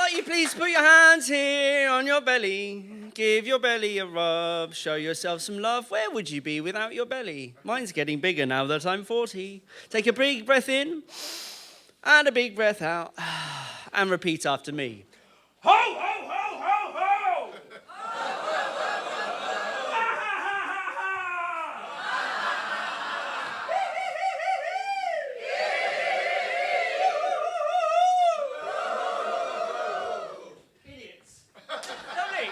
Might you please put your hands here on your belly? Give your belly a rub. Show yourself some love. Where would you be without your belly? Mine's getting bigger now that I'm 40. Take a big breath in and a big breath out. And repeat after me. Ho, ho, ho, ho, ho!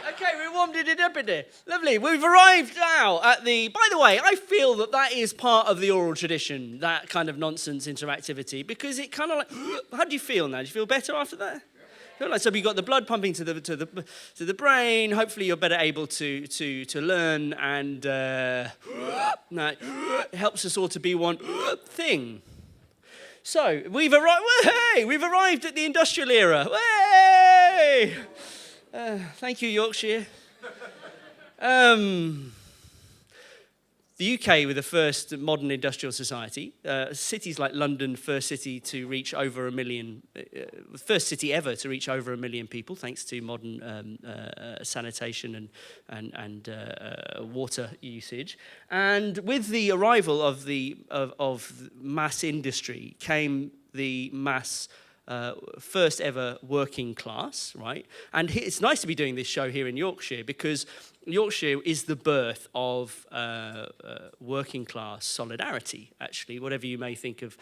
Okay, we warmed it up in there. Lovely. We've arrived now at the... By the way, I feel that is part of the oral tradition, that kind of nonsense interactivity, because it kind of like... How do you feel now? Do you feel better after that? Feel like, so we got the blood pumping to the brain. Hopefully, you're better able to learn, and it helps us all to be one thing. So we've arrived. Hey, we've arrived at the industrial era. Hey! Thank you, Yorkshire. The UK were the first modern industrial society. Cities like London, first city to reach over 1 million, first city ever to reach over 1 million people, thanks to modern sanitation and water usage. And with the arrival of mass industry came the mass first ever working class, right? And it's nice to be doing this show here in Yorkshire, because Yorkshire is the birth of working class solidarity, actually, whatever you may think of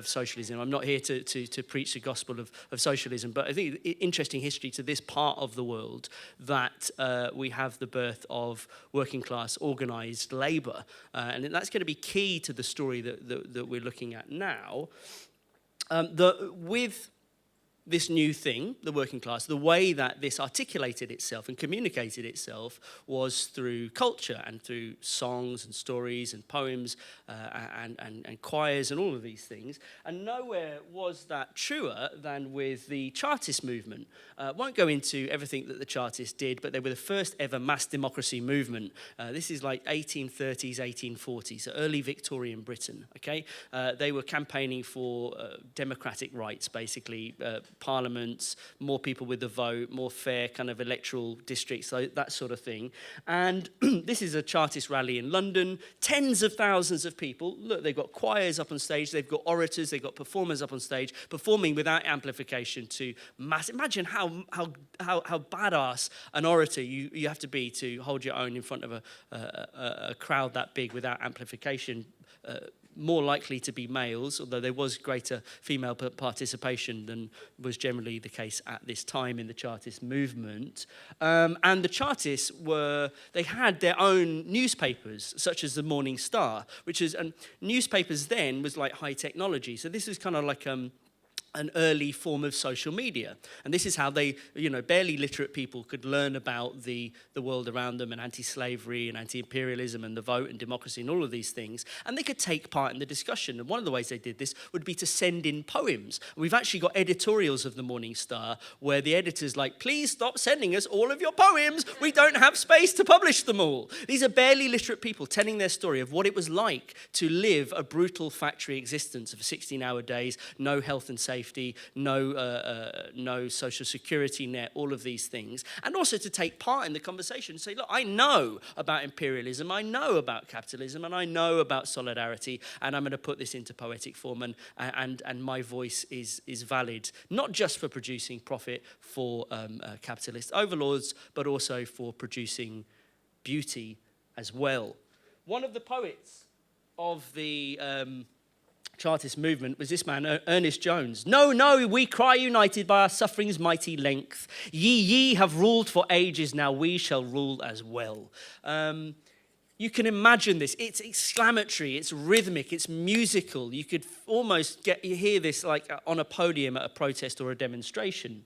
socialism. I'm not here to preach the gospel of socialism, but I think interesting history to this part of the world that we have the birth of working class organised labour. And that's going to be key to the story that we're looking at now. With this new thing, the working class, the way that this articulated itself and communicated itself was through culture and through songs and stories and poems and choirs and all of these things. And nowhere was that truer than with the Chartist movement. Won't go into everything that the Chartists did, but they were the first ever mass democracy movement. This is like 1830s, 1840s, so early Victorian Britain, okay? They were campaigning for democratic rights, basically, parliaments, more people with the vote, more fair kind of electoral districts, so that sort of thing. And this is a Chartist rally in London, tens of thousands of people. Look, they've got choirs up on stage, they've got orators, they've got performers up on stage, performing without amplification to mass. Imagine how badass an orator you have to be to hold your own in front of a crowd that big without amplification. More likely to be males, although there was greater female participation than was generally the case at this time in the Chartist movement. And the Chartists they had their own newspapers, such as the Morning Star, which is, and newspapers then was like high technology. So this was kind of like an early form of social media. And this is how they, barely literate people could learn about the world around them, and anti-slavery and anti-imperialism and the vote and democracy and all of these things. And they could take part in the discussion. And one of the ways they did this would be to send in poems. We've actually got editorials of the Morning Star where the editor's like, please stop sending us all of your poems. We don't have space to publish them all. These are barely literate people telling their story of what it was like to live a brutal factory existence of 16-hour days, no health and safety, no social security net, all of these things. And also to take part in the conversation and say, look, I know about imperialism, I know about capitalism, and I know about solidarity, and I'm going to put this into poetic form, and my voice is valid, not just for producing profit for capitalist overlords, but also for producing beauty as well. One of the poets of the Chartist movement was this man, Ernest Jones. No, no, we cry united by our suffering's mighty length. Ye have ruled for ages, now we shall rule as well. You can imagine this. It's exclamatory, it's rhythmic, it's musical. You could almost you hear this like on a podium at a protest or a demonstration.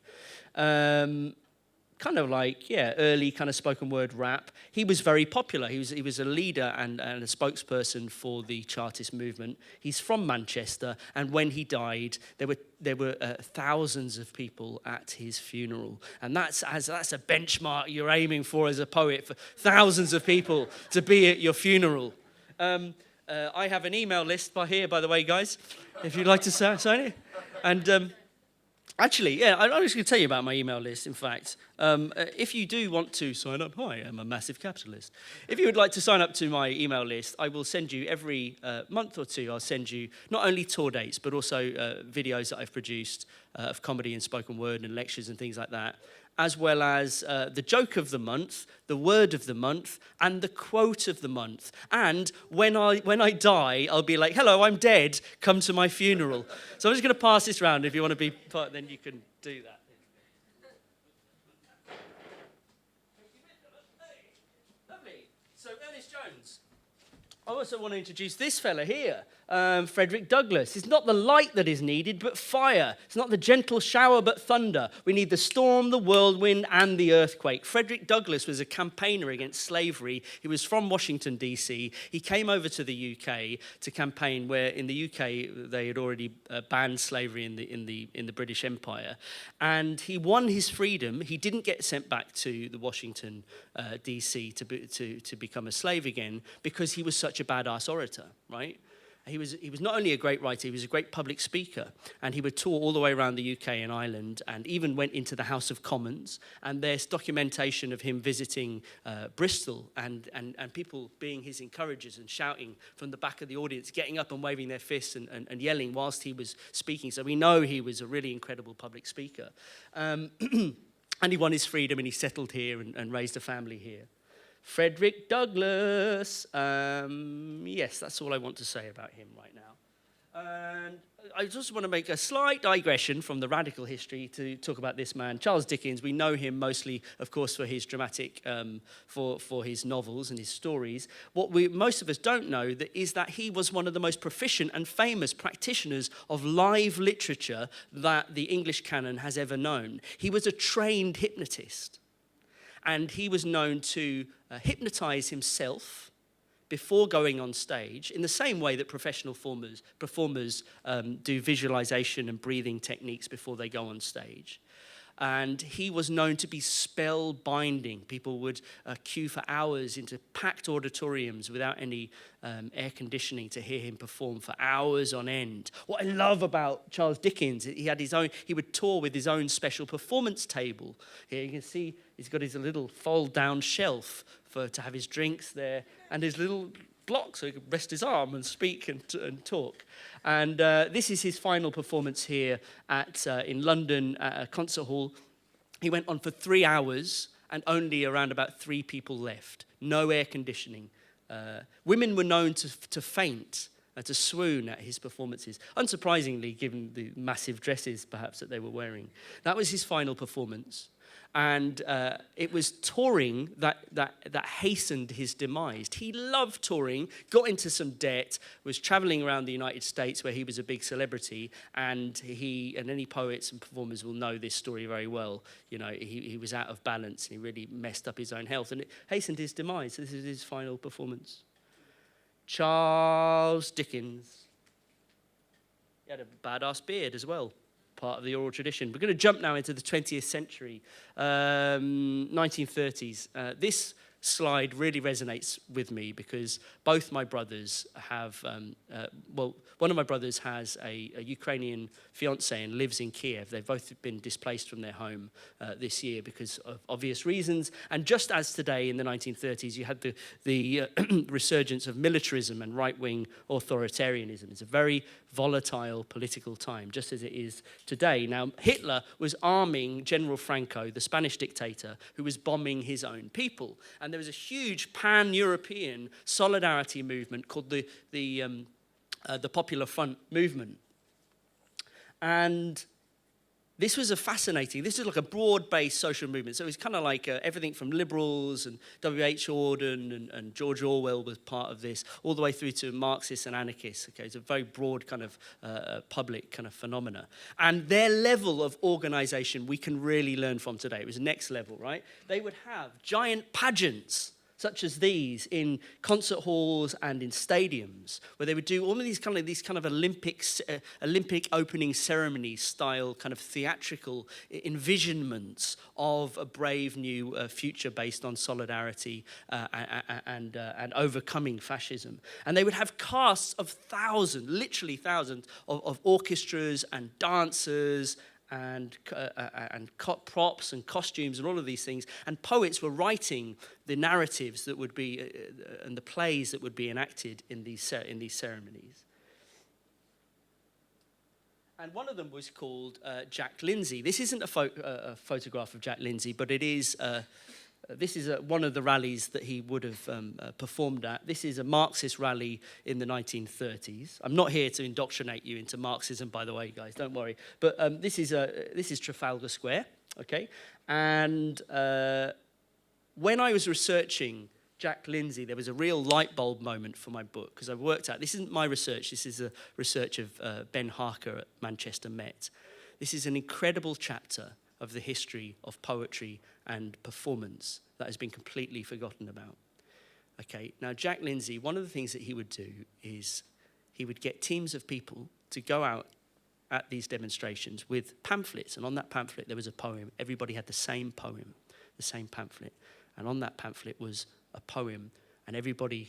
Kind of like, early kind of spoken word rap. He was very popular. He was a leader and a spokesperson for the Chartist movement. He's from Manchester, and when he died, there were thousands of people at his funeral. And that's a benchmark you're aiming for as a poet, for thousands of people to be at your funeral. I have an email list by the way, guys, if you'd like to sign it. And Actually, yeah, I'm just going to tell you about my email list, in fact. If you do want to sign up, hi, I'm a massive capitalist. If you would like to sign up to my email list, I will send you every month or two, I'll send you not only tour dates, but also videos that I've produced of comedy and spoken word and lectures and things like that, as well as the joke of the month, the word of the month, and the quote of the month. And when I die, I'll be like, hello, I'm dead, come to my funeral. So I'm just going to pass this round. If you want to be part, then you can do that. Lovely. So Ernest Jones. I also want to introduce this fella here, Frederick Douglass. It's not the light that is needed, but fire. It's not the gentle shower, but thunder. We need the storm, the whirlwind, and the earthquake. Frederick Douglass was a campaigner against slavery. He was from Washington, D.C. He came over to the UK to campaign, where in the UK they had already banned slavery in the British Empire. And he won his freedom. He didn't get sent back to the Washington, D.C. to become a slave again because he was such a badass orator, right? He was not only a great writer, he was a great public speaker, and he would tour all the way around the UK and Ireland, and even went into the House of Commons. And there's documentation of him visiting Bristol, and people being his encouragers and shouting from the back of the audience, getting up and waving their fists and yelling whilst he was speaking. So we know he was a really incredible public speaker. And he won his freedom, and he settled here and raised a family here. Frederick Douglass. Yes, that's all I want to say about him right now. And I just want to make a slight digression from the radical history to talk about this man, Charles Dickens. We know him mostly, of course, for his dramatic, for his novels and his stories. What most of us don't know is that he was one of the most proficient and famous practitioners of live literature that the English canon has ever known. He was a trained hypnotist. And he was known to hypnotize himself before going on stage in the same way that professional performers do visualization and breathing techniques before they go on stage. And he was known to be spellbinding. People would queue for hours into packed auditoriums without any air conditioning to hear him perform for hours on end. What I love about Charles Dickens, he would tour with his own special performance table. Here you can see he's got his little fold-down shelf to have his drinks there, and his little block so he could rest his arm and speak and talk. And this is his final performance here in London at a concert hall. He went on for 3 hours and only around about 3 people left. No air conditioning. Women were known to faint, to swoon at his performances, unsurprisingly given the massive dresses perhaps that they were wearing. That was his final performance. And it was touring that hastened his demise. He loved touring, got into some debt, was traveling around the United States where he was a big celebrity, and any poets and performers will know this story very well. You know, he was out of balance, and he really messed up his own health, and it hastened his demise. This is his final performance. Charles Dickens. He had a badass beard as well. Part of the oral tradition. We're going to jump now into the 20th century, 1930s. This slide really resonates with me because both my brothers have, one of my brothers has a Ukrainian fiancée and lives in Kiev. They've both been displaced from their home this year because of obvious reasons. And just as today in the 1930s, you had the resurgence of militarism and right-wing authoritarianism. It's a very volatile political time, just as it is today. Now, Hitler was arming General Franco, the Spanish dictator, who was bombing his own people. And there was a huge pan-European solidarity movement called the Popular Front movement. And this is like a broad-based social movement. So it was kind of like everything from liberals and W.H. Auden and George Orwell was part of this, all the way through to Marxists and anarchists. Okay, it's a very broad kind of public kind of phenomena. And their level of organization we can really learn from today. It was next level, right? They would have giant pageants such as these in concert halls and in stadiums, where they would do all of these kind of Olympic opening ceremony style kind of theatrical envisionments of a brave new future based on solidarity and overcoming fascism. And they would have casts of thousands, literally thousands, of orchestras and dancers and props and costumes and all of these things. And poets were writing the narratives that would be and the plays that would be enacted in these ceremonies. And one of them was called Jack Lindsay. This isn't a photograph of Jack Lindsay, but it is. This is one of the rallies that he would have performed at. This is a Marxist rally in the 1930s. I'm not here to indoctrinate you into Marxism, by the way, guys. Don't worry. But this is Trafalgar Square, okay? And when I was researching Jack Lindsay, there was a real light bulb moment for my book, because I've worked out, this isn't my research, this is a research of Ben Harker at Manchester Met. This is an incredible chapter of the history of poetry and performance that has been completely forgotten about. Okay, now Jack Lindsay, one of the things that he would do is he would get teams of people to go out at these demonstrations with pamphlets, and on that pamphlet there was a poem. Everybody had the same poem, the same pamphlet, and on that pamphlet was a poem, and everybody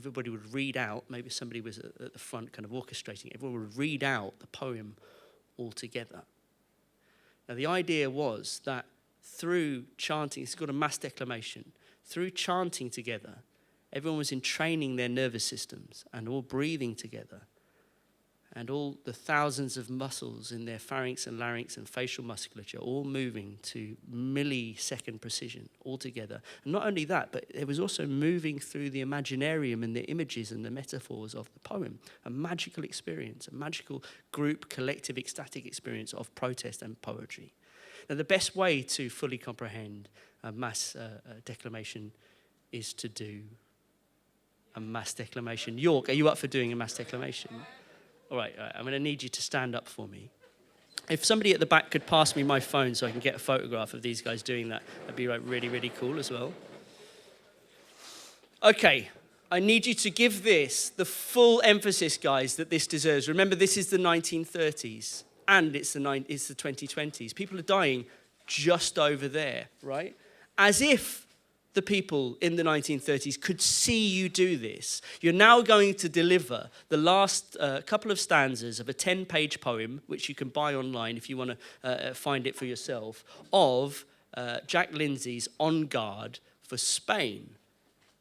would read out, maybe somebody was at the front kind of orchestrating, everyone would read out the poem all together. Now the idea was that through chanting, it's called a mass declamation, through chanting together, everyone was entraining their nervous systems and all breathing together, and all the thousands of muscles in their pharynx and larynx and facial musculature all moving to millisecond precision all together. And not only that, but it was also moving through the imaginarium and the images and the metaphors of the poem. A magical experience, a magical group, collective, ecstatic experience of protest and poetry. Now, the best way to fully comprehend a mass declamation is to do a mass declamation. York, are you up for doing a mass declamation? All right, I'm going to need you to stand up for me. If somebody at the back could pass me my phone so I can get a photograph of these guys doing that, that'd be really, really cool as well. Okay, I need you to give this the full emphasis, guys, that this deserves. Remember, this is the 1930s, and it's the 2020s. People are dying just over there, right? As if the people in the 1930s could see you do this. You're now going to deliver the last couple of stanzas of a 10-page poem, which you can buy online if you want to find it for yourself, of Jack Lindsay's On Guard for Spain.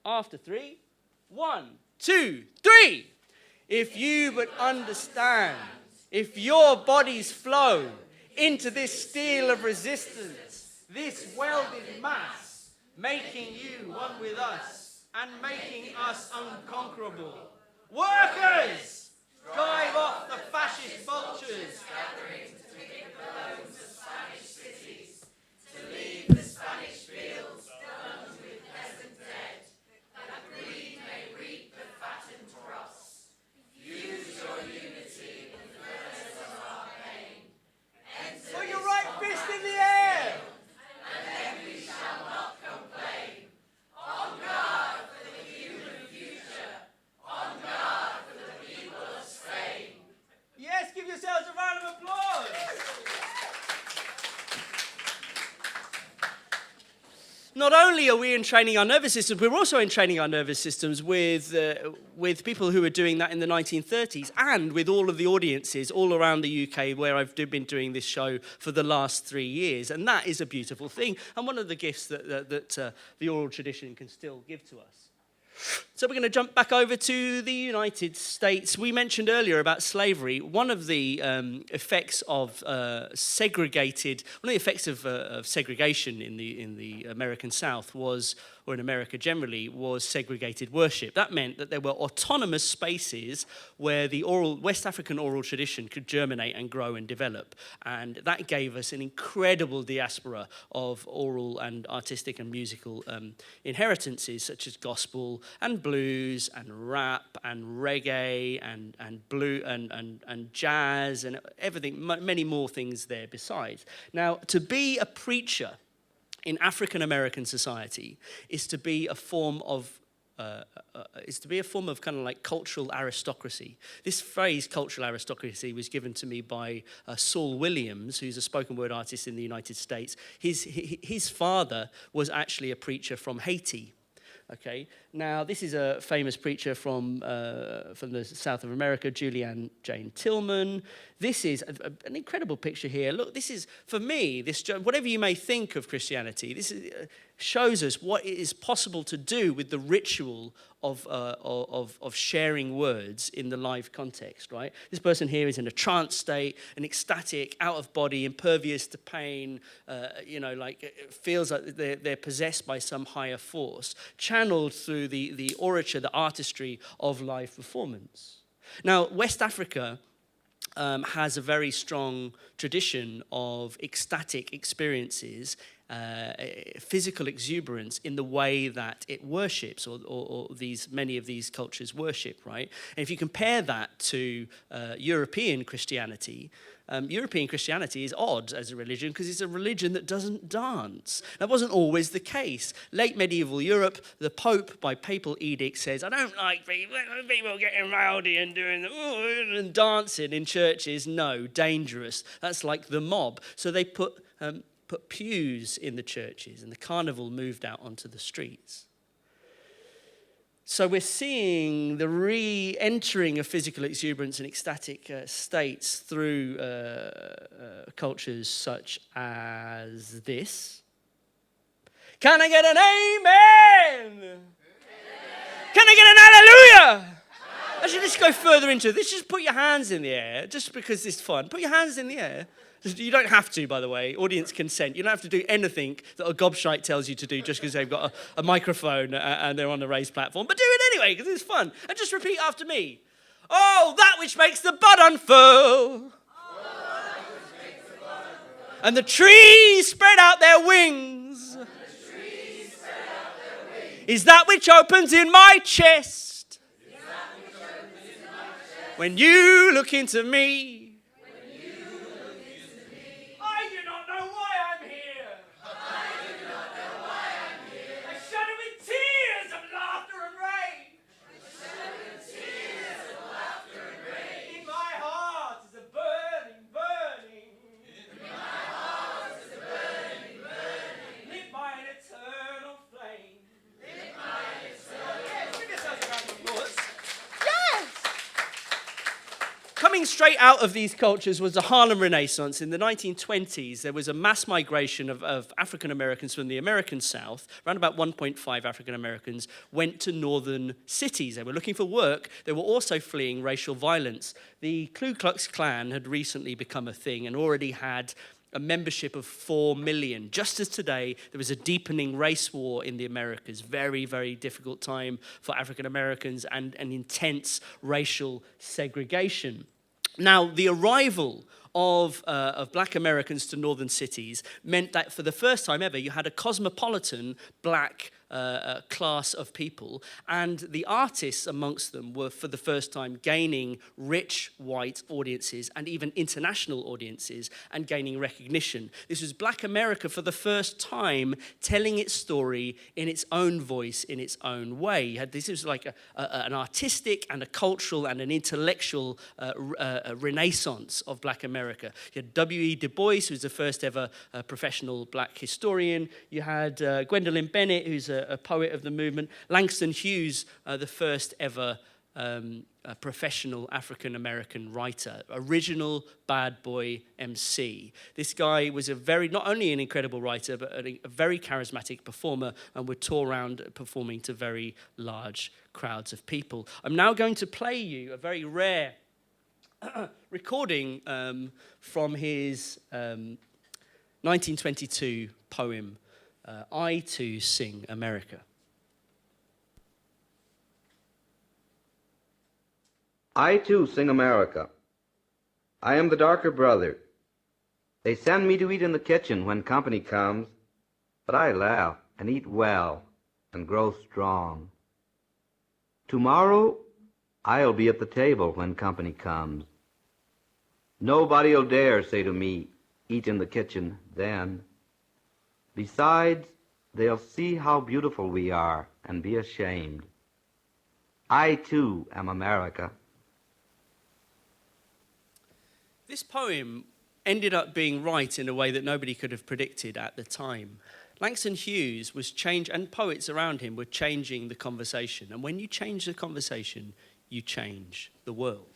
After 3, 1, 2, 3. If you but understand, if your bodies flow into this steel of resistance, this welded mass, making you one with us and making us unconquerable. Workers, drive off the fascist vultures, gathering to pick the bones of Spanish cities, to leave the Spanish fields done with peasant dead, that greed may reap the fattened cross. Use your unity in the furnace of our pain. Put your right fist in the air! And then we shall not complain. On guard for the human future. On guard for the people of Spain. Yes, give yourselves a round of applause. Not only are we entraining our nervous systems, we're also entraining our nervous systems with people who were doing that in the 1930s, and with all of the audiences all around the UK where I've been doing this show for the last 3 years. And that is a beautiful thing, and one of the gifts that the oral tradition can still give to us. So we're going to jump back over to the United States. We mentioned earlier about slavery. One of the effects of segregation in the American South was, or in America generally, was segregated worship. That meant that there were autonomous spaces where the West African oral tradition could germinate and grow and develop. And that gave us an incredible diaspora of oral and artistic and musical inheritances, such as gospel and blues and rap and reggae and blue and jazz and everything, many more things there besides. Now, to be a preacher in African American society is to be a form of kind of like cultural aristocracy. This phrase, cultural aristocracy, was given to me by Saul Williams, who's a spoken word artist in the United States. His father was actually a preacher from Haiti. Okay, now this is a famous preacher from the south of America, Julianne Jane Tillman. This is an incredible picture here. Look, this is, for me, whatever you may think of Christianity, this shows us what it is possible to do with the ritual of sharing words in the live context, right? This person here is in a trance state, an ecstatic, out of body, impervious to pain, it feels like they're possessed by some higher force, channeled through the orature, the artistry of live performance. Now, West Africa has a very strong tradition of ecstatic experiences, physical exuberance in the way that it worships, or many of these cultures worship, right? And if you compare that to European Christianity is odd as a religion because it's a religion that doesn't dance. That wasn't always the case. Late medieval Europe, the Pope, by papal edict, says, I don't like people getting rowdy and doing and dancing in churches. No, dangerous. That's like the mob. So they put pews in the churches, and the carnival moved out onto the streets. So we're seeing the re-entering of physical exuberance and ecstatic states through cultures such as this. Can I get an amen? Can I get an hallelujah? Actually, let's go further into this. Just put your hands in the air, just because it's fun. Put your hands in the air. You don't have to, by the way, audience consent. You don't have to do anything that a gobshite tells you to do just because they've got a microphone and they're on a raised platform. But do it anyway, because it's fun. And just repeat after me. Oh, that which makes the bud unfurl. And the trees spread out their wings. Is that which opens in my chest. When you look into me. Coming straight out of these cultures was the Harlem Renaissance. In the 1920s, there was a mass migration of African Americans from the American South. Around about 1.5 African Americans went to northern cities. They were looking for work. They were also fleeing racial violence. The Ku Klux Klan had recently become a thing and already had a membership of 4 million. Just as today, there was a deepening race war in the Americas. Very, very difficult time for African Americans and an intense racial segregation. Now, the arrival of black Americans to northern cities meant that for the first time ever, you had a cosmopolitan black class of people, and the artists amongst them were for the first time gaining rich white audiences and even international audiences and gaining recognition. This was Black America for the first time telling its story in its own voice, in its own way. This was like an artistic and a cultural and an intellectual renaissance of Black America. You had W.E. Du Bois, who's the first ever professional black historian. You had Gwendolyn Bennett, who's a poet of the movement. Langston Hughes, the first ever professional African-American writer, original bad boy MC. This guy was not only an incredible writer, but a very charismatic performer, and would tour around performing to very large crowds of people. I'm now going to play you a very rare recording from his 1922 poem, I Too Sing America. I too sing America. I am the darker brother. They send me to eat in the kitchen when company comes, but I laugh and eat well and grow strong. Tomorrow I'll be at the table when company comes. Nobody'll dare say to me, eat in the kitchen then. Besides, they'll see how beautiful we are and be ashamed. I too am America. This poem ended up being right in a way that nobody could have predicted at the time. Langston Hughes was and poets around him were changing the conversation. And when you change the conversation, you change the world.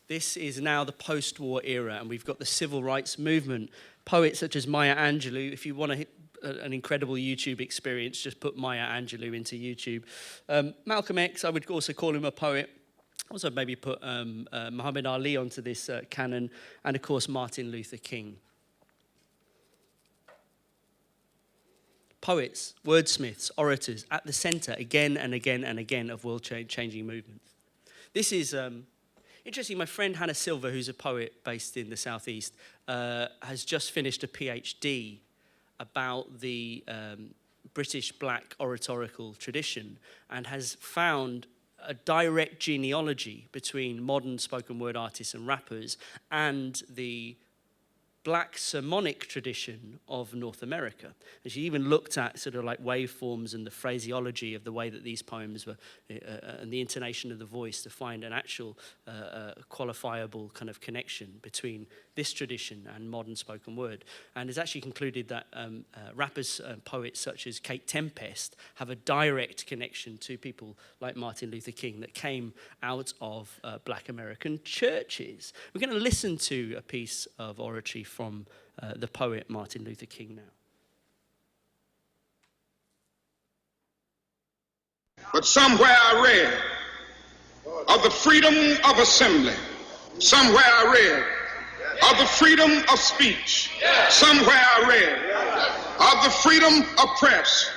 This is now the post-war era, and we've got the civil rights movement. Poets such as Maya Angelou. If you want an incredible YouTube experience, just put Maya Angelou into YouTube. Malcolm X, I would also call him a poet. Also maybe put Muhammad Ali onto this canon, and of course Martin Luther King. Poets, wordsmiths, orators, at the centre again and again and again of world-changing movements. This is interesting. My friend Hannah Silver, who's a poet based in the southeast, has just finished a PhD about the British black oratorical tradition and has found a direct genealogy between modern spoken word artists and rappers and the black sermonic tradition of North America. And she even looked at sort of like waveforms and the phraseology of the way that these poems were, and the intonation of the voice to find an actual qualifiable kind of connection between this tradition and modern spoken word. And has actually concluded that rappers and poets such as Kate Tempest have a direct connection to people like Martin Luther King that came out of black American churches. We're going to listen to a piece of oratory from the poet Martin Luther King now. But somewhere I read of the freedom of assembly. Somewhere I read of the freedom of speech. Somewhere I read of the freedom of press.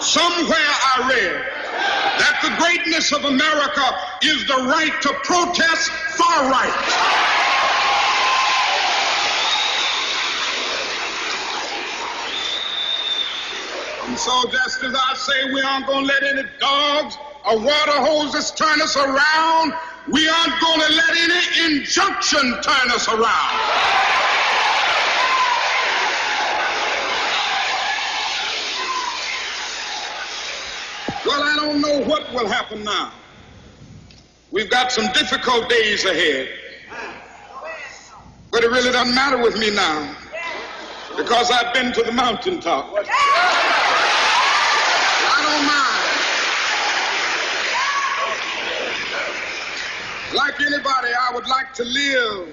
Somewhere I read that the greatness of America is the right to protest far right. And so just as I say we aren't going to let any dogs or water hoses turn us around, we aren't going to let any injunction turn us around. Well, I don't know what will happen now. We've got some difficult days ahead. But it really doesn't matter with me now, because I've been to the mountaintop. I don't mind. Like anybody, I would like to live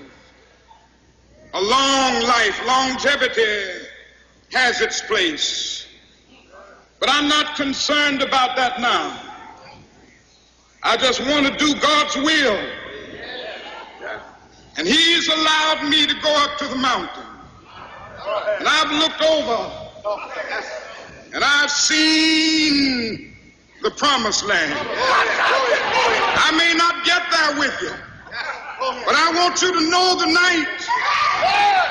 a long life. Longevity has its place. But I'm not concerned about that now. I just want to do God's will. And He's allowed me to go up to the mountain. And I've looked over and I've seen the promised land. I may not get there with you, but I want you to know tonight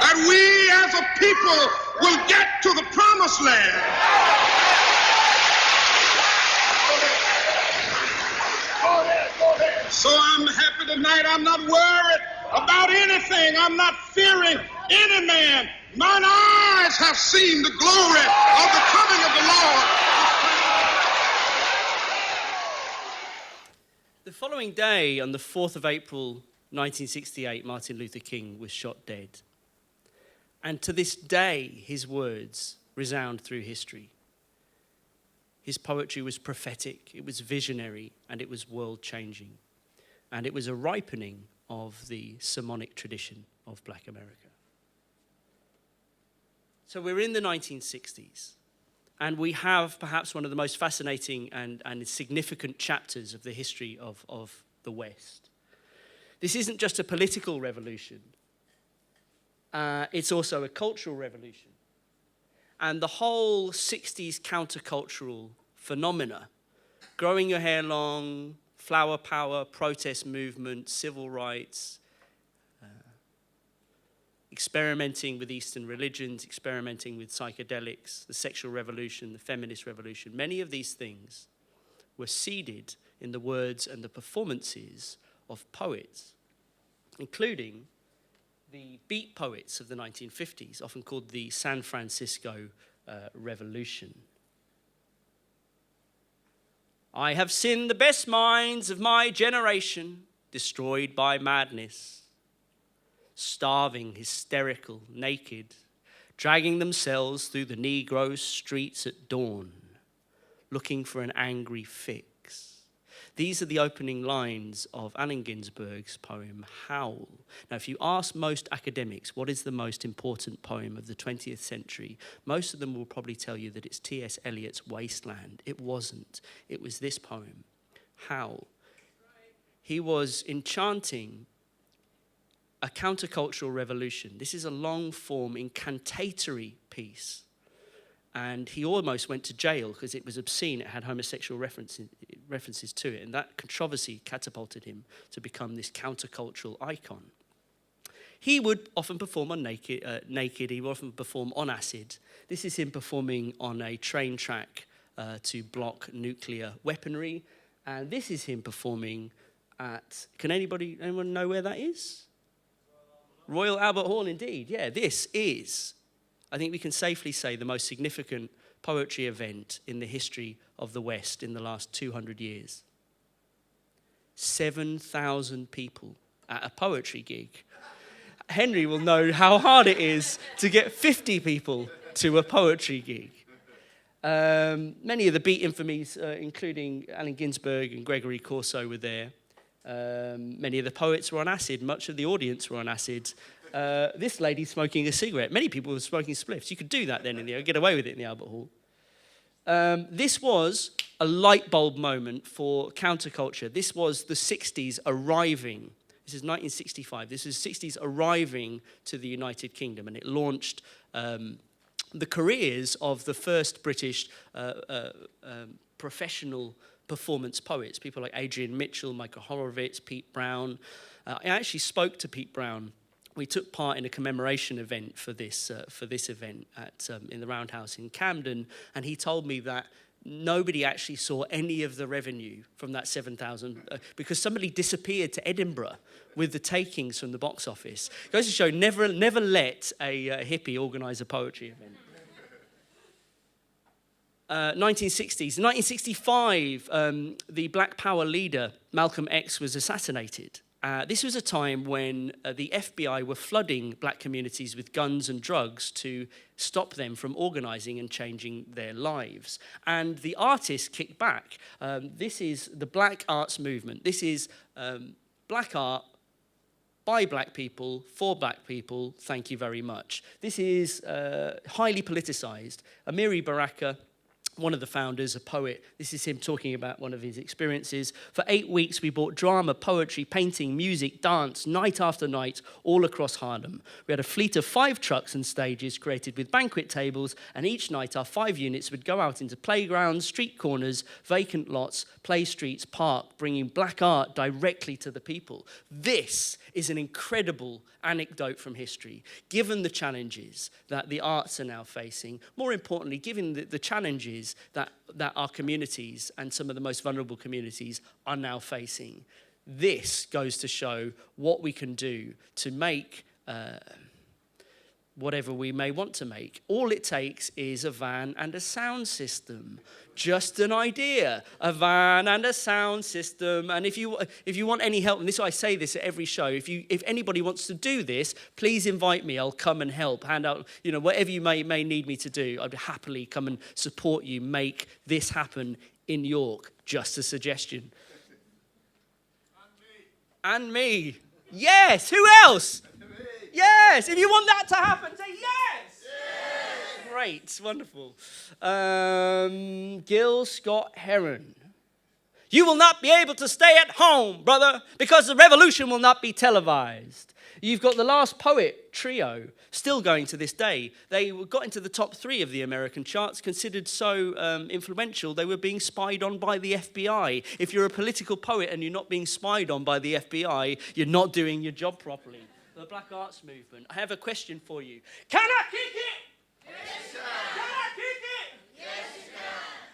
that we as a people will get to the promised land. So I'm happy tonight. I'm not worried about anything. I'm not fearing any man. Mine eyes have seen the glory of the coming of the Lord. The following day, on the 4th of April, 1968, Martin Luther King was shot dead. And to this day, his words resound through history. His poetry was prophetic, it was visionary, and it was world-changing. And it was a ripening of the sermonic tradition of Black America. So we're in the 1960s, and we have perhaps one of the most fascinating and significant chapters of the history of the West. This isn't just a political revolution. It's also a cultural revolution. And the whole 60s countercultural phenomena, growing your hair long, flower power, protest movement, civil rights, experimenting with Eastern religions, experimenting with psychedelics, the sexual revolution, the feminist revolution, many of these things were seeded in the words and the performances of poets, including the beat poets of the 1950s, often called the San Francisco Revolution. I have seen the best minds of my generation destroyed by madness. starving, hysterical, naked, dragging themselves through the Negro streets at dawn, looking for an angry fix. These are the opening lines of Allen Ginsberg's poem, Howl. Now, if you ask most academics what is the most important poem of the 20th century, most of them will probably tell you that it's T.S. Eliot's Wasteland. It wasn't. It was this poem, Howl. He was enchanting a countercultural revolution. This is a long-form incantatory piece. And he almost went to jail because it was obscene. It had homosexual references to it. And that controversy catapulted him to become this countercultural icon. He would often perform on naked. He would often perform on acid. This is him performing on a train track to block nuclear weaponry. And this is him performing at, anyone know where that is? Royal Albert Hall, indeed. Yeah, this is, I think we can safely say, the most significant poetry event in the history of the West in the last 200 years. 7,000 people at a poetry gig. Henry will know how hard it is to get 50 people to a poetry gig. Many of the Beat infamies, including Allen Ginsberg and Gregory Corso, were there. Many of the poets were on acid. Much of the audience were on acid. This lady smoking a cigarette. Many people were smoking spliffs. You could do that then get away with it in the Albert Hall. This was a light bulb moment for counterculture. This was the 60s arriving. This is 1965. This is 60s arriving to the United Kingdom, and it launched the careers of the first British professional performance poets, people like Adrian Mitchell, Michael Horowitz, Pete Brown. I actually spoke to Pete Brown. We took part in a commemoration event for this event in the Roundhouse in Camden, and he told me that nobody actually saw any of the revenue from that 7,000 because somebody disappeared to Edinburgh with the takings from the box office. It goes to show, never let a hippie organise a poetry event. 1960s. In 1965, the Black Power leader, Malcolm X, was assassinated. This was a time when the FBI were flooding black communities with guns and drugs to stop them from organising and changing their lives. And the artists kicked back. This is the Black Arts Movement. This is black art by black people, for black people, thank you very much. This is highly politicised. Amiri Baraka, one of the founders, a poet. This is him talking about one of his experiences. For 8 weeks, we brought drama, poetry, painting, music, dance, night after night, all across Harlem. We had a fleet of 5 trucks and stages created with banquet tables, and each night our 5 units would go out into playgrounds, street corners, vacant lots, play streets, park, bringing black art directly to the people. This is an incredible anecdote from history, given the challenges that the arts are now facing. More importantly, given the challenges that our communities and some of the most vulnerable communities are now facing. This goes to show what we can do to make whatever we may want to make. All it takes is a van and a sound system. Just an idea. A van and a sound system. And if you want any help, and this I say this at every show, if anybody wants to do this, please invite me. I'll come and help. Hand out, whatever you may need me to do. I'd happily come and support you. Make this happen in York. Just a suggestion. And me. Yes. Who else? Yes, if you want that to happen, say yes! Yes! Great, wonderful. Gil Scott Heron. You will not be able to stay at home, brother, because the revolution will not be televised. You've got the Last Poet trio, still going to this day. They got into the top 3 of the American charts, considered so influential, they were being spied on by the FBI. If you're a political poet and you're not being spied on by the FBI, you're not doing your job properly. The Black Arts Movement. I have a question for you. Can I kick it? Yes, sir. Can I kick it? Yes, sir.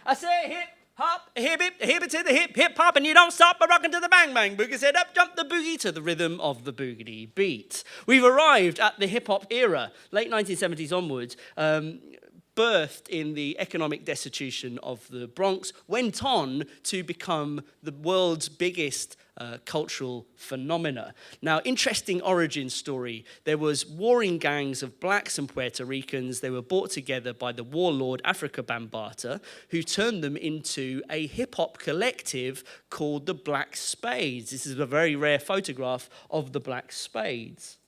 I say hip hop, hip it to the hip hop, and you don't stop by rocking to the bang bang boogie. Said up jump the boogie to the rhythm of the boogity beat. We've arrived at the hip hop era, late 1970s onwards. Birthed in the economic destitution of the Bronx, went on to become the world's biggest cultural phenomena. Now, interesting origin story. There was warring gangs of blacks and Puerto Ricans. They were brought together by the warlord Africa Bambaataa, who turned them into a hip-hop collective called the Black Spades. This is a very rare photograph of the Black Spades.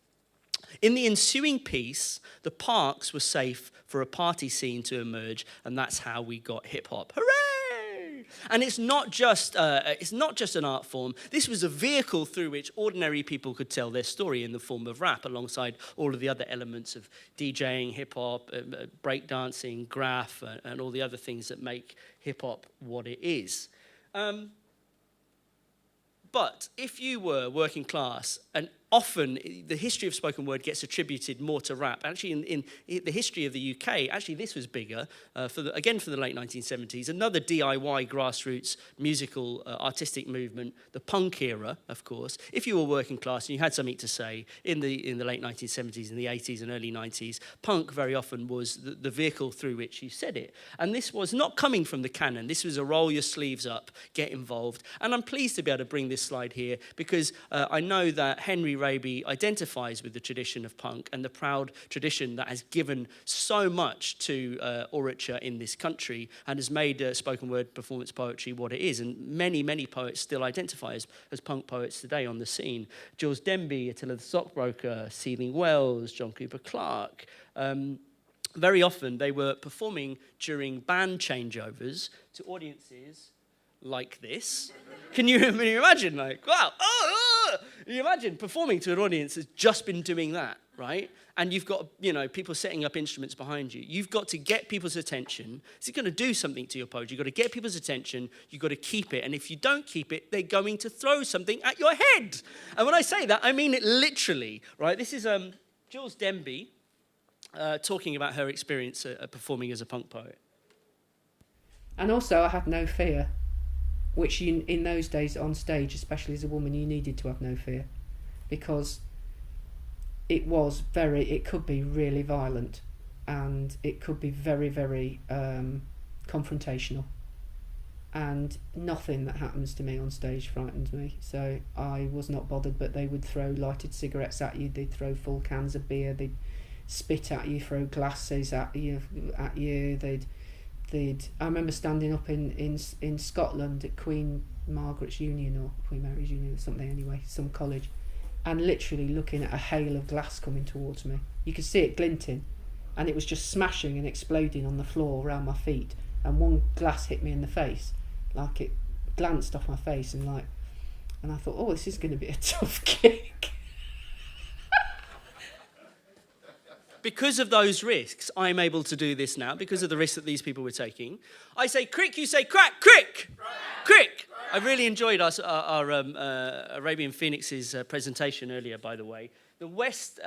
In the ensuing peace, the parks were safe for a party scene to emerge, and that's how we got hip-hop. Hooray! And it's not just an art form. This was a vehicle through which ordinary people could tell their story in the form of rap, alongside all of the other elements of DJing, hip-hop, breakdancing, graph, and all the other things that make hip-hop what it is. But if you were working class, and often the history of spoken word gets attributed more to rap. Actually, in the history of the UK, actually this was bigger, for the late 1970s. Another DIY grassroots musical artistic movement, the punk era, of course. If you were working class and you had something to say in the late 1970s, in the 80s and early 90s, punk very often was the vehicle through which you said it. And this was not coming from the canon. This was a roll your sleeves up, get involved. And I'm pleased to be able to bring this slide here because I know that Henry Raby identifies with the tradition of punk and the proud tradition that has given so much to orature in this country and has made spoken word performance poetry what it is. And many, many poets still identify as punk poets today on the scene. Jules Denby, Attila the Stockbroker, Sealing Wells, John Cooper Clarke. Very often they were performing during band changeovers to audiences like this. Can you imagine, like, wow, you imagine performing to an audience that's just been doing that, right? And you've got, people setting up instruments behind you. You've got to get people's attention. It's going to do something to your poetry. You've got to get people's attention. You've got to keep it. And if you don't keep it, they're going to throw something at your head. And when I say that, I mean it literally, right? This is Jules Denby talking about her experience performing as a punk poet. And also, I had no fear. Which in those days on stage, especially as a woman, you needed to have no fear, because it could be really violent, and it could be very, very confrontational, and nothing that happens to me on stage frightens me. So I was not bothered, but they would throw lighted cigarettes at you, they'd throw full cans of beer, they'd spit at you, throw glasses at you, I remember standing up in Scotland at Queen Margaret's Union or Queen Mary's Union or something anyway, some college, and literally looking at a hail of glass coming towards me. You could see it glinting, and it was just smashing and exploding on the floor around my feet, and one glass hit me in the face, like it glanced off my face, and I thought, oh, this is going to be a tough gig. Because of those risks, I'm able to do this now, because of the risks that these people were taking. I say crick, you say crack, crick, crick. I really enjoyed our Arabian Phoenix's presentation earlier, by the way. The West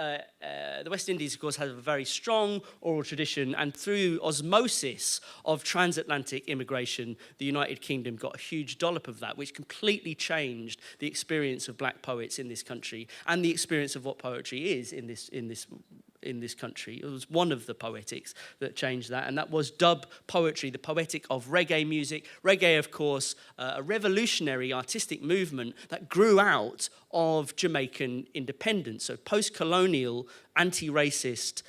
Indies, of course, has a very strong oral tradition, and through osmosis of transatlantic immigration, the United Kingdom got a huge dollop of that, which completely changed the experience of black poets in this country and the experience of what poetry is in this country. It was one of the poetics that changed that, and that was dub poetry, the poetic of reggae music. Reggae, of course, a revolutionary artistic movement that grew out of Jamaican independence, so post-colonial, anti-racist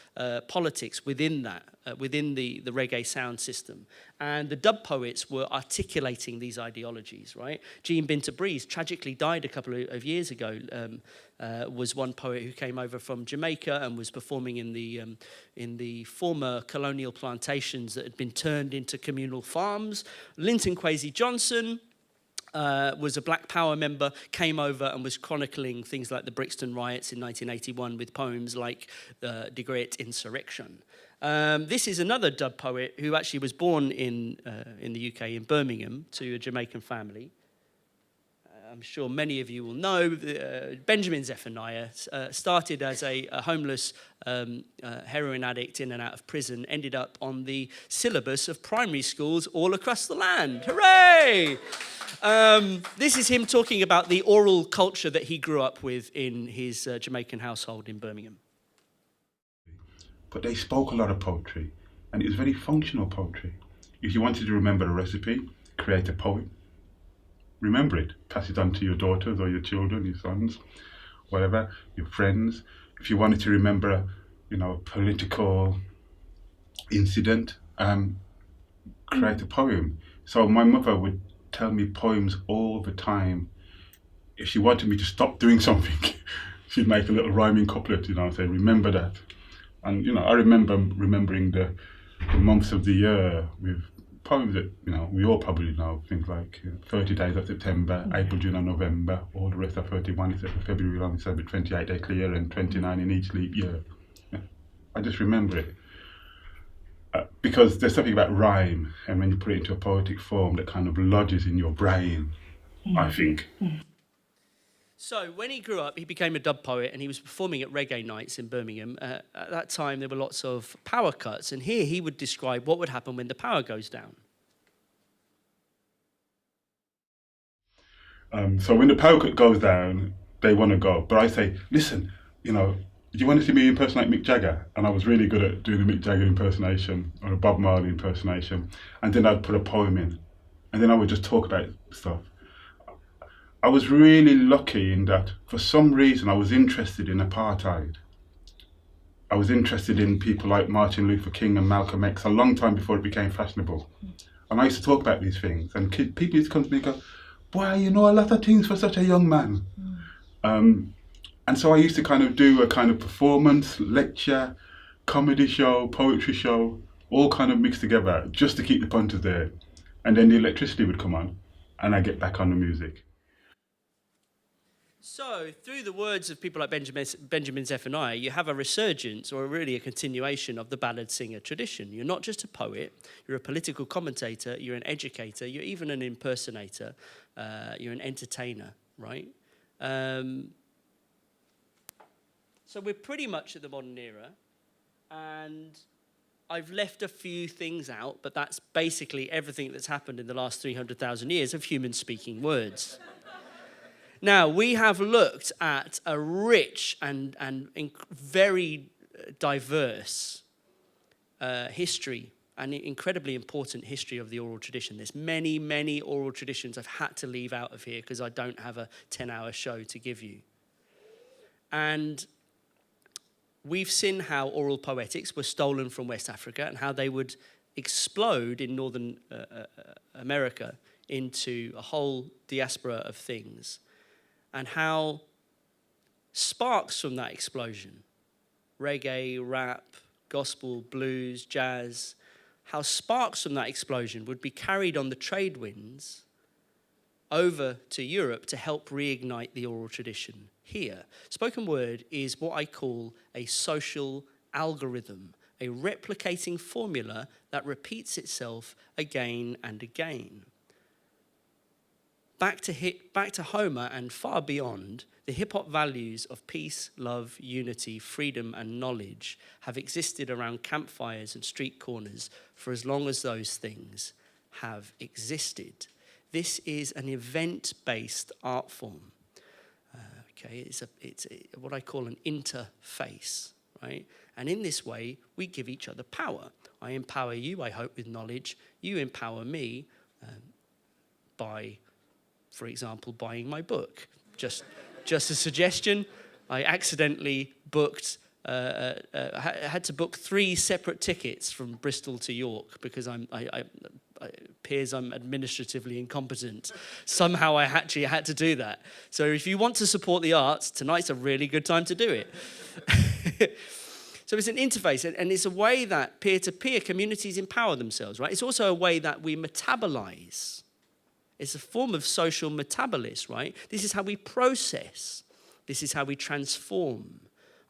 politics within that, within the reggae sound system. And the dub poets were articulating these ideologies, right? Jean Binta Breeze tragically died a couple of years ago, was one poet who came over from Jamaica and was performing in the former colonial plantations that had been turned into communal farms. Linton Kwesi Johnson was a Black Power member, came over and was chronicling things like the Brixton riots in 1981 with poems like The Great Insurrection. This is another dub poet who actually was born in the UK, in Birmingham, to a Jamaican family. I'm sure many of you will know, Benjamin Zephaniah started as a homeless heroin addict in and out of prison, ended up on the syllabus of primary schools all across the land. Hooray! This is him talking about the oral culture that he grew up with in his Jamaican household in Birmingham. But they spoke a lot of poetry, and it was very functional poetry. If you wanted to remember a recipe, create a poem. remember it. Pass it on to your daughters or your children, your sons, whatever, your friends. If you wanted to remember, a political incident, create a poem. So my mother would tell me poems all the time. If she wanted me to stop doing something, she'd make a little rhyming couplet, and say, remember that. And, I remember remembering the months of the year with poems that, we all probably know, things like 30 days of September, April, June and November, all the rest are 31, except for February, long, December, 28 day clear and 29 in each leap year. Yeah. I just remember it. Because there's something about rhyme, and when you put it into a poetic form, that kind of lodges in your brain, I think. So when he grew up, he became a dub poet, and he was performing at reggae nights in Birmingham. At that time, there were lots of power cuts, and here he would describe what would happen when the power goes down. So when the power cut goes down, they want to go. But I say, listen, do you want to see me impersonate Mick Jagger? And I was really good at doing the Mick Jagger impersonation or a Bob Marley impersonation. And then I'd put a poem in. And then I would just talk about stuff. I was really lucky in that, for some reason, I was interested in apartheid. I was interested in people like Martin Luther King and Malcolm X a long time before it became fashionable. And I used to talk about these things. And people used to come to me and go, boy, you know a lot of things for such a young man. And so I used to kind of do a kind of performance, lecture, comedy show, poetry show, all kind of mixed together just to keep the punters there. And then the electricity would come on and I'd get back on the music. So, through the words of people like Benjamin Zephaniah, you have a resurgence, or really a continuation of the ballad singer tradition. You're not just a poet, you're a political commentator, you're an educator, you're even an impersonator, you're an entertainer, right? So we're pretty much at the modern era, and I've left a few things out, but that's basically everything that's happened in the last 300,000 years of humans speaking words. Now, we have looked at a rich and very diverse history, and incredibly important history of the oral tradition. There's many, many oral traditions I've had to leave out of here because I don't have a 10-hour show to give you. And we've seen how oral poetics were stolen from West Africa and how they would explode in Northern America into a whole diaspora of things. And how sparks from that explosion, reggae, rap, gospel, blues, jazz, how sparks from that explosion would be carried on the trade winds over to Europe to help reignite the oral tradition here. Spoken word is what I call a social algorithm, a replicating formula that repeats itself again and again. Back to Homer and far beyond, the hip-hop values of peace, love, unity, freedom, and knowledge have existed around campfires and street corners for as long as those things have existed. This is an event-based art form. It's what I call an interface, right? And in this way, we give each other power. I empower you, I hope, with knowledge. You empower me by, for example, buying my book. Just a suggestion. I accidentally booked, had to book 3 separate tickets from Bristol to York because it appears I'm administratively incompetent. Somehow I actually had to do that. So if you want to support the arts, tonight's a really good time to do it. So it's an interface, and it's a way that peer-to-peer communities empower themselves, right? It's also a way that we metabolize. It's a form of social metabolism, right? This is how we process. This is how we transform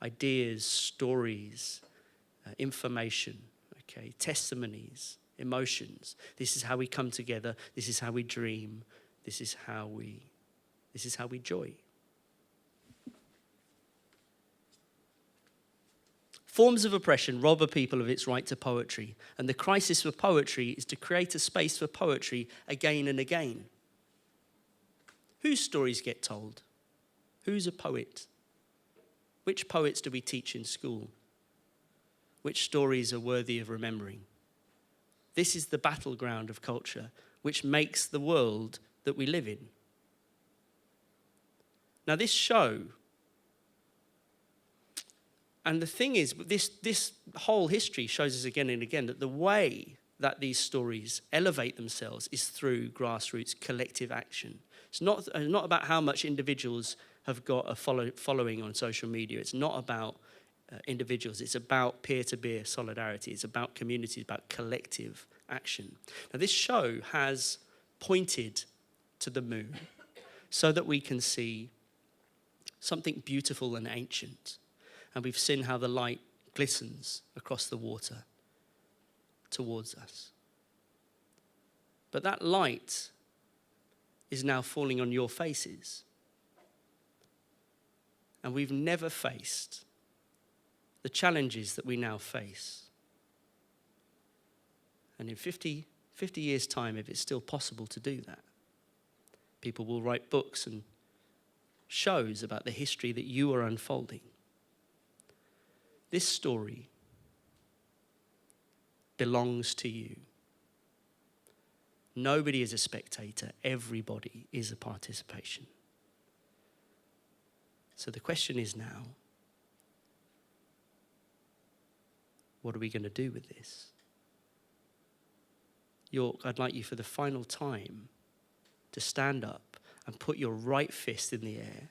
ideas, stories, information, okay, testimonies, emotions. This is how we come together. This is how we dream. This is how we joy. Forms of oppression rob a people of its right to poetry, and the crisis for poetry is to create a space for poetry again and again. Whose stories get told? Who's a poet? Which poets do we teach in school? Which stories are worthy of remembering? This is the battleground of culture, which makes the world that we live in. Now, this show, and the thing is, this whole history shows us again and again that the way that these stories elevate themselves is through grassroots collective action. It's not about how much individuals have got a following on social media. It's not about individuals. It's about peer-to-peer solidarity. It's about community, about collective action. Now, this show has pointed to the moon so that we can see something beautiful and ancient. And we've seen how the light glistens across the water towards us. But that light is now falling on your faces. And we've never faced the challenges that we now face. And in 50 years' time, if it's still possible to do that, people will write books and shows about the history that you are unfolding. This story belongs to you. Nobody is a spectator. Everybody is a participation. So the question is now, what are we going to do with this? York, I'd like you for the final time to stand up and put your right fist in the air.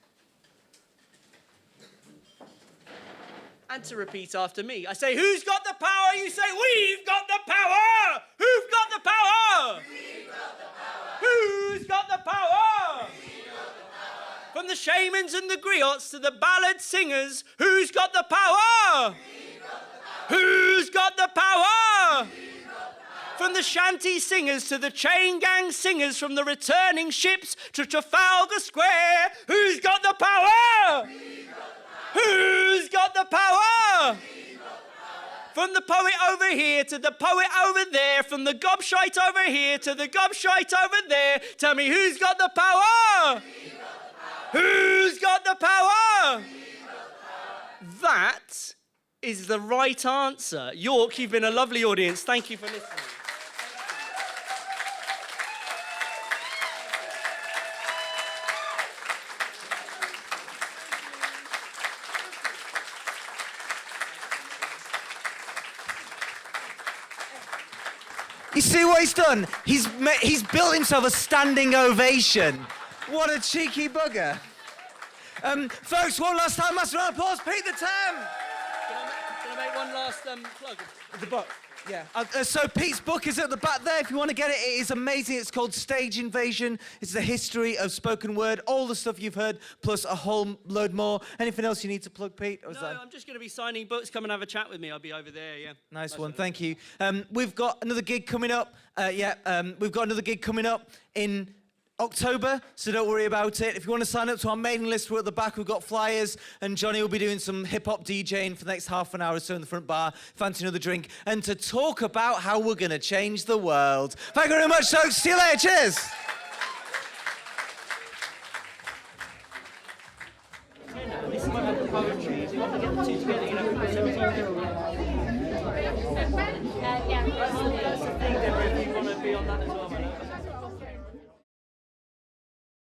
And to repeat after me. I say, who's got the power? You say, we've got the power! Who's got the power? We've got the power! Who's got the power? We've got the power! From the shamans and the griots to the ballad singers, who's got the power? We've got the power! Who's got the power? We've got the power! From the shanty singers to the chain gang singers, from the returning ships to Trafalgar Square, who's got the power? Who's got the power? From the poet over here to the poet over there, from the gobshite over here to the gobshite over there, tell me who's got the power? Who's got the power? That is the right answer. York, you've been a lovely audience. Thank you for listening. You see what he's done? He's built himself a standing ovation. What a cheeky bugger. Folks, one last time, master round of applause, Pete the Temp. Can I make one last plug? The book, yeah. So Pete's book is at the back there. If you want to get it, it is amazing. It's called Stage Invasion. It's the history of spoken word, all the stuff you've heard, plus a whole load more. Anything else you need to plug, Pete? No, I'm just going to be signing books. Come and have a chat with me. I'll be over there, yeah. Nice one, thank you. We've got another gig coming up. We've got another gig coming up in October, so don't worry about it. If you want to sign up to our mailing list, we're at the back. We've got flyers, and Johnny will be doing some hip-hop DJing for the next half an hour or so in the front bar. Fancy another drink, and to talk about how we're going to change the world. Thank you very much, folks. See you later. Cheers. This is about the poetry. If you want to get the two together, you know,